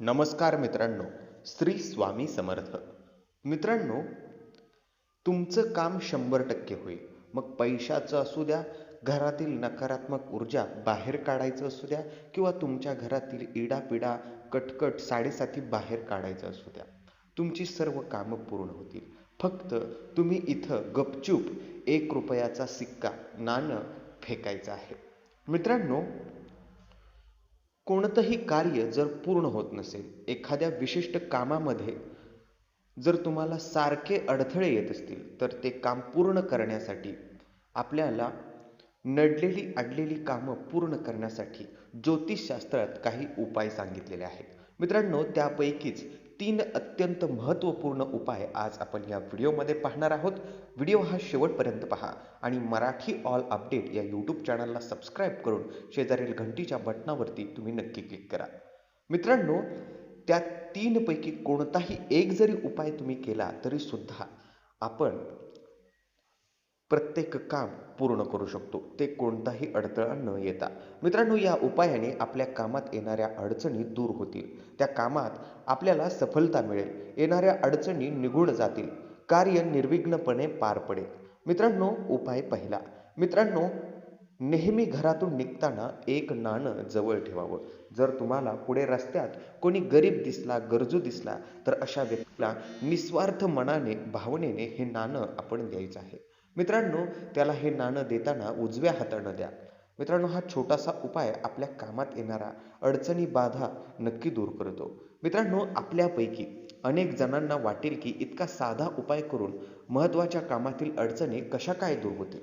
नमस्कार मित्रांनो, श्री स्वामी समर्थ. मित्रांनो, तुमचं काम 100% होईल. मग पैशाचं असू द्या, घरातील नकारात्मक ऊर्जा बाहेर काढायचं असू द्या किंवा तुमच्या घरातील इडापिडा, कटकट, साडेसाती बाहेर काढायचं असू द्या. तुमची सर्व कामं पूर्ण होतील. फक्त तुम्ही इथं गपचूप ₹1चा सिक्का, नाणं फेकायचं आहे. मित्रांनो, कोणतंही कार्य जर पूर्ण होत नसेल, एखाद्या विशिष्ट कामामध्ये जर तुम्हाला सारखे अडथळे येत असतील, तर ते काम पूर्ण करण्यासाठी आपल्याला नडलेली अडलेली कामं पूर्ण करण्यासाठी ज्योतिषशास्त्रात काही उपाय सांगितलेले आहेत. मित्रांनो, त्यापैकीच 3 अत्यंत महत्त्वपूर्ण उपाय आज आपण या व्हिडिओमध्ये पाहणार आहोत. व्हिडिओ हा शेवटपर्यंत पहा आणि मराठी ऑल अपडेट या यूट्यूब चॅनलला सबस्क्राईब करून शेजारील घंटीच्या बटनावरती तुम्ही नक्की क्लिक करा. मित्रांनो, त्या 3 पैकी कोणताही एक जरी उपाय तुम्ही केला तरी सुद्धा आपण प्रत्येक काम पूर्ण करू शकतो, ते कोणताही अडथळा न येता. मित्रांनो, या उपायाने आपल्या कामात येणाऱ्या अडचणी दूर होतील. त्या कामात आपल्याला सफलता मिळेल. येणाऱ्या अडचणी निघून जातील. कार्य निर्विघ्नपणे पार पडेल. मित्रांनो, उपाय पहिला. मित्रांनो, नेहमी घरातून निघताना एक नाणं जवळ ठेवावं. जर तुम्हाला पुढे रस्त्यात कोणी गरीब दिसला, गरजू दिसला, तर अशा व्यक्तीला निस्वार्थ मनाने, भावनेने हे नाणं आपण द्यायचं आहे. मित्रांनो, त्याला हे नाणं देताना उजव्या हातानं द्या. मित्रांनो, हा छोटासा उपाय आपल्या कामात येणारा अडचणी, बाधा नक्की दूर करतो. मित्रांनो, आपल्यापैकी अनेक जणांना वाटेल की इतका साधा उपाय करून महत्त्वाच्या कामातील अडचणी कशा काय दूर होतील.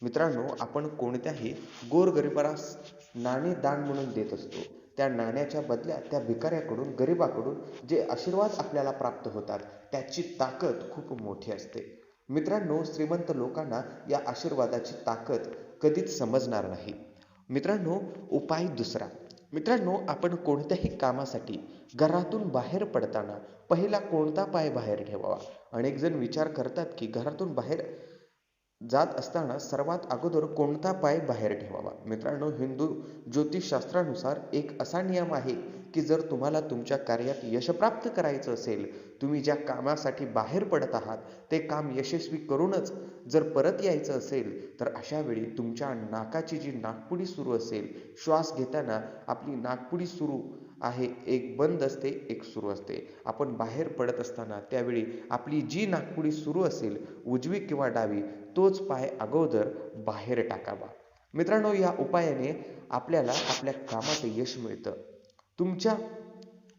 मित्रांनो, आपण कोणत्याही गोरगरिबास नाणे दान म्हणून देत असतो. त्या नाण्याच्या बदल्यात त्या भिकाऱ्याकडून, गरिबाकडून जे आशीर्वाद आपल्याला प्राप्त होतात, त्याची ताकद खूप मोठी असते. मित्रांनो, श्रीमंत लोकांना या आशीर्वादाची ताकद कधीच समजणार नाही. मित्रांनो, उपाय दुसरा. मित्रांनो, आपण कोणत्याही कामासाठी घरातून बाहेर पडताना पहिला कोणता पाय बाहेर ठेवावा? अनेक जण विचार करतात की घरातून बाहेर जात असताना सर्वात अगोदर कोणता पाय बाहेर ठेवावा. मित्रांनो, हिंदू ज्योतिषशास्त्रानुसार एक असा नियम आहे की जर तुम्हाला तुमच्या कार्यात यश प्राप्त करायचं असेल, तुम्ही ज्या कामासाठी बाहेर पडत आहात ते काम यशस्वी करूनच जर परत यायचं असेल, तर अशा वेळी तुमच्या नाकाची जी नाकपुडी सुरू असेल, श्वास घेताना आपली नाकपुडी सुरू आहे, एक बंद असते, एक सुरू असते. आपण बाहेर पडत असताना त्यावेळी आपली जी नाकपुडी सुरू असेल, उजवी किंवा डावी, तोच पाय अगोदर बाहेर टाकावा. मित्रांनो, या उपायाने आपल्याला आपल्या कामात यश मिळतं. तुमच्या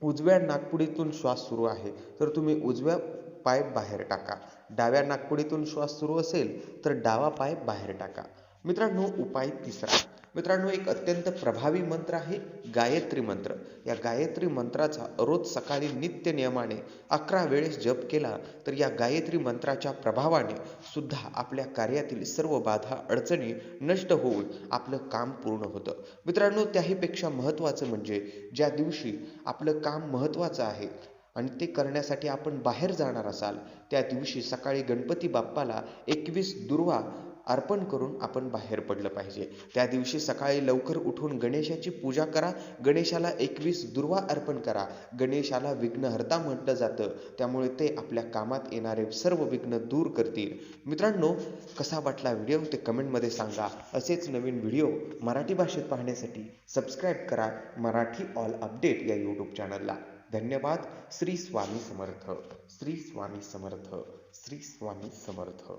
उजव्या नाकपुडीतून श्वास सुरू आहे तर तुम्ही उजव्या पाय बाहेर टाका. डाव्या नाकपुडीतून श्वास सुरू असेल तर डावा पाय बाहेर टाका. मित्रांनो, उपाय तिसरा. मित्रांनो, एक अत्यंत प्रभावी मंत्र आहे गायत्री मंत्र. या गायत्री मंत्राचा रोज सकाळी नित्य नियमाने 11 वेळेस जप केला तर या गायत्री मंत्राच्या प्रभावाने सुद्धा आपल्या कार्यातील सर्व बाधा, अडचणी नष्ट होऊन आपलं काम पूर्ण होतं. मित्रांनो, त्याहीपेक्षा महत्त्वाचं म्हणजे ज्या दिवशी आपलं काम महत्त्वाचं आहे आणि ते करण्यासाठी आपण बाहेर जाणार असाल, त्या दिवशी सकाळी गणपती बाप्पाला 21 दुर्वा अर्पण करून आपण बाहेर पडलं पाहिजे. त्या दिवशी सकाळी लवकर उठून गणेशाची पूजा करा. गणेशाला 21 दुर्वा अर्पण करा. गणेशाला विघ्नहर्ता म्हटलं जातं, त्यामुळे ते आपल्या कामात येणारे सर्व विघ्न दूर करतील. मित्रांनो, कसा वाटला व्हिडिओ ते कमेंटमध्ये सांगा. असेच नवीन व्हिडिओ मराठी भाषेत पाहण्यासाठी सबस्क्राईब करा मराठी ऑल अपडेट या यूट्यूब चॅनलला. धन्यवाद. श्री स्वामी समर्थ. श्री स्वामी समर्थ. श्री स्वामी समर्थ.